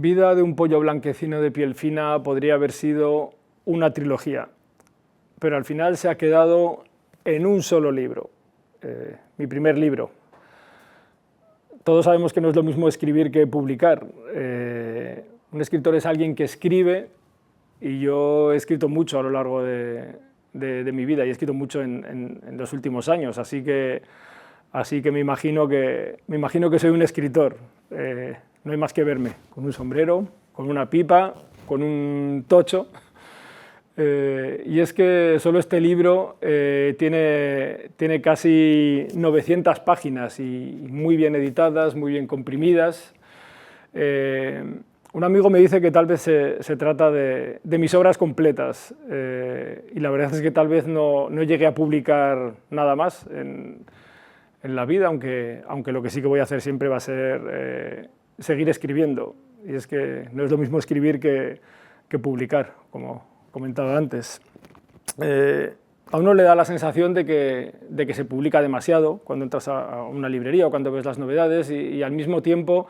Vida de un pollo blanquecino de piel fina podría haber sido una trilogía, pero al final se ha quedado en un solo libro, mi primer libro. Todos sabemos que no es lo mismo escribir que publicar. Un escritor es alguien que escribe, y yo he escrito mucho a lo largo de mi vida, y he escrito mucho en los últimos años, así que me imagino que soy un escritor. No hay más que verme, con un sombrero, con una pipa, con un tocho. Y es que solo este libro tiene casi 900 páginas y muy bien editadas, muy bien comprimidas. Un amigo me dice que tal vez se trata de mis obras completas, y la verdad es que tal vez no llegué a publicar nada más en la vida, aunque lo que sí que voy a hacer siempre va a ser seguir escribiendo. Y es que no es lo mismo escribir que publicar, como comentaba antes. A uno le da la sensación de que se publica demasiado cuando entras a una librería o cuando ves las novedades, y al mismo tiempo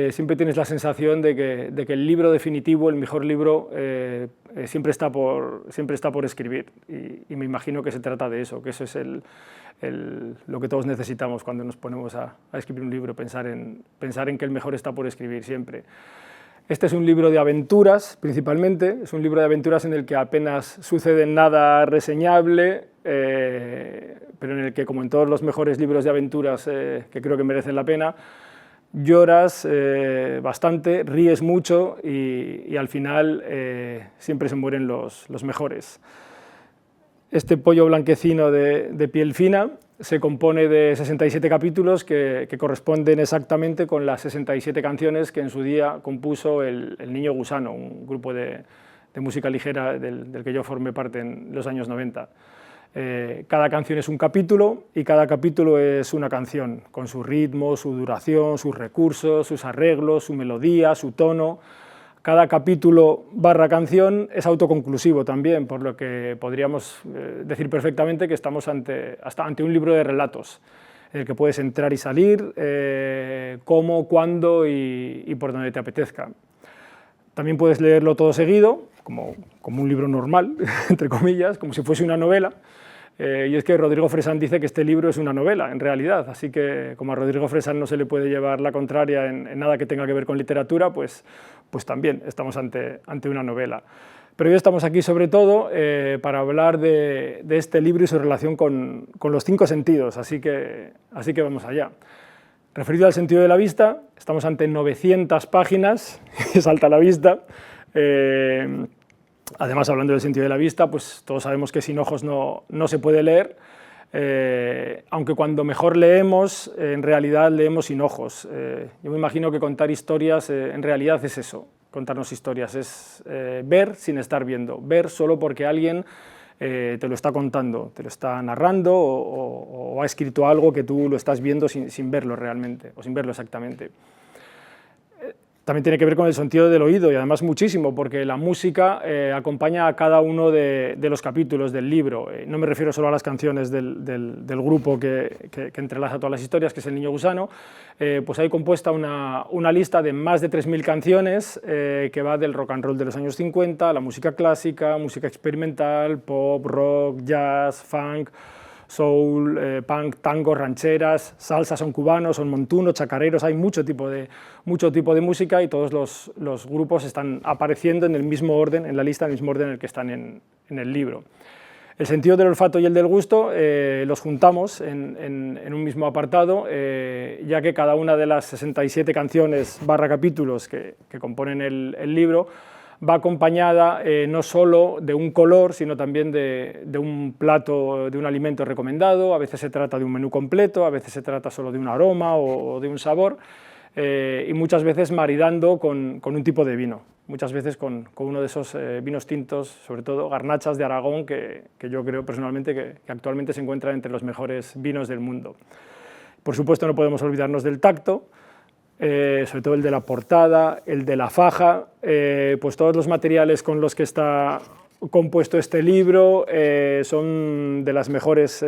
siempre tienes la sensación de que el libro definitivo, el mejor libro, siempre está por escribir, y me imagino que se trata de eso, que eso es lo que todos necesitamos cuando nos ponemos a escribir un libro, pensar en que el mejor está por escribir siempre. Este es un libro de aventuras, principalmente, es un libro de aventuras en el que apenas sucede nada reseñable, pero en el que, como en todos los mejores libros de aventuras que creo que merecen la pena, lloras bastante, ríes mucho, y al final siempre se mueren los mejores. Este pollo blanquecino de piel fina se compone de 67 capítulos que corresponden exactamente con las 67 canciones que en su día compuso el Niño Gusano, un grupo de música ligera del que yo formé parte en los años 90. Cada canción es un capítulo, y cada capítulo es una canción, con su ritmo, su duración, sus recursos, sus arreglos, su melodía, su tono. Cada capítulo / canción es autoconclusivo también, por lo que podríamos decir perfectamente que estamos ante un libro de relatos, en el que puedes entrar y salir, cómo, cuándo y por donde te apetezca. También puedes leerlo todo seguido, como un libro normal, entre comillas, como si fuese una novela. Y es que Rodrigo Fresán dice que este libro es una novela, en realidad, así que como a Rodrigo Fresán no se le puede llevar la contraria en nada que tenga que ver con literatura, pues también estamos ante una novela. Pero hoy estamos aquí sobre todo para hablar de este libro y su relación con los 5 sentidos, así que vamos allá. Referido al sentido de la vista, estamos ante 900 páginas, salta a la vista. Además, hablando del sentido de la vista, pues todos sabemos que sin ojos no se puede leer, aunque cuando mejor leemos, en realidad leemos sin ojos. Yo me imagino que contar historias en realidad es eso, contarnos historias, es ver sin estar viendo, ver solo porque alguien te lo está contando, te lo está narrando o ha escrito algo que tú lo estás viendo sin verlo realmente, o sin verlo exactamente. También tiene que ver con el sentido del oído, y además muchísimo, porque la música acompaña a cada uno de los capítulos del libro. No me refiero solo a las canciones del grupo que entrelaza todas las historias, que es el Niño Gusano. Pues hay compuesta una lista de más de 3000 canciones que va del rock and roll de los años 50, la música clásica, música experimental, pop, rock, jazz, funk, soul, punk, tango, rancheras, salsa, son cubanos, son montunos, chacareros. Hay mucho tipo de música, y todos los grupos están apareciendo en el mismo orden, en la lista, en el mismo orden en el que están en el libro. El sentido del olfato y el del gusto los juntamos en un mismo apartado, ya que cada una de las 67 canciones / capítulos que componen el libro va acompañada no solo de un color, sino también de un plato, de un alimento recomendado. A veces se trata de un menú completo, a veces se trata solo de un aroma o de un sabor, y muchas veces maridando con un tipo de vino, muchas veces con uno de esos vinos tintos, sobre todo garnachas de Aragón, que yo creo personalmente que actualmente se encuentran entre los mejores vinos del mundo. Por supuesto, no podemos olvidarnos del tacto, sobre todo el de la portada, el de la faja, pues todos los materiales con los que está compuesto este libro son de las mejores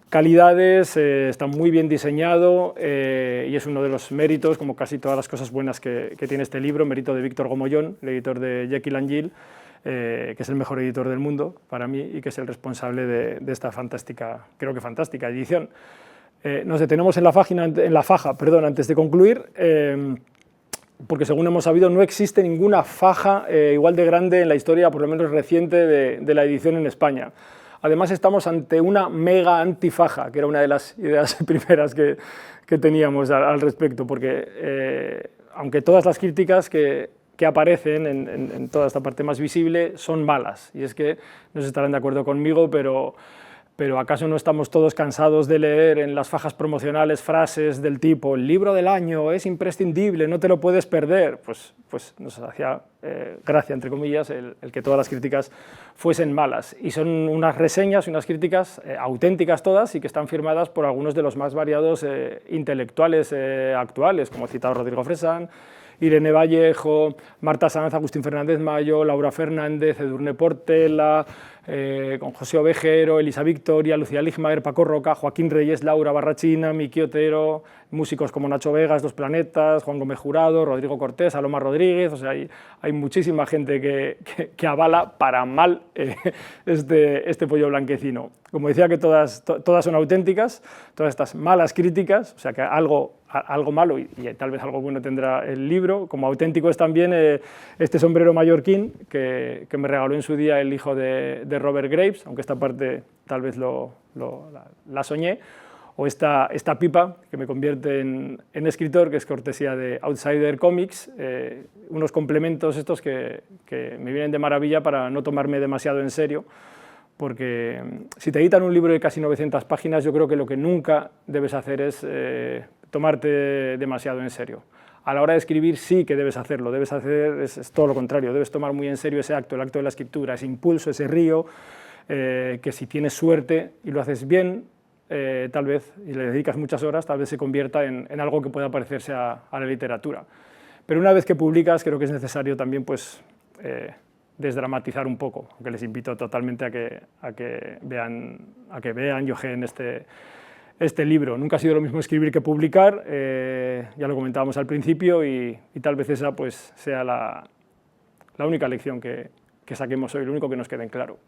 calidades, está muy bien diseñado y es uno de los méritos, como casi todas las cosas buenas que tiene este libro, mérito de Víctor Gomollón, el editor de Jekyll and Jill, que es el mejor editor del mundo para mí y que es el responsable de esta fantástica, creo que fantástica edición. Nos detenemos en la faja, antes de concluir, porque según hemos sabido no existe ninguna faja igual de grande en la historia, por lo menos reciente, de la edición en España. Además estamos ante una mega antifaja, que era una de las ideas primeras que teníamos al respecto, porque aunque todas las críticas que aparecen en toda esta parte más visible son malas, y es que no se estarán de acuerdo conmigo, pero ¿acaso no estamos todos cansados de leer en las fajas promocionales frases del tipo «el libro del año es imprescindible, no te lo puedes perder»? Pues nos hacía gracia, entre comillas, el que todas las críticas fuesen malas. Y son unas reseñas y unas críticas auténticas todas y que están firmadas por algunos de los más variados intelectuales actuales, como ha citado Rodrigo Fresán, Irene Vallejo, Marta Sanz, Agustín Fernández Mayo, Laura Fernández, Edurne Portela, con José Ovejero, Elisa Victoria, Lucía Ligmaer, Paco Roca, Joaquín Reyes, Laura Barrachina, Miki Otero, músicos como Nacho Vegas, Dos Planetas, Juan Gómez Jurado, Rodrigo Cortés, Aloma Rodríguez. O sea, hay muchísima gente que avala para mal este pollo blanquecino. Como decía, que todas son auténticas, todas estas malas críticas, o sea que algo malo y tal vez algo bueno tendrá el libro. Como auténtico es también este sombrero mallorquín que me regaló en su día el hijo de Robert Graves, aunque esta parte tal vez la soñé, o esta pipa que me convierte en escritor, que es cortesía de Outsider Comics, unos complementos estos que me vienen de maravilla para no tomarme demasiado en serio, porque si te editan un libro de casi 900 páginas, yo creo que lo que nunca debes hacer es tomarte demasiado en serio. A la hora de escribir sí que debes hacerlo, es todo lo contrario, debes tomar muy en serio ese acto, el acto de la escritura, ese impulso, ese río, que si tienes suerte y lo haces bien, tal vez, y le dedicas muchas horas, tal vez se convierta en algo que pueda parecerse a la literatura. Pero una vez que publicas, creo que es necesario también pues, desdramatizar un poco, aunque les invito totalmente a que vean y ojeen este libro. Nunca ha sido lo mismo escribir que publicar, ya lo comentábamos al principio, y tal vez esa pues, sea la única lección que saquemos hoy, lo único que nos quede en claro.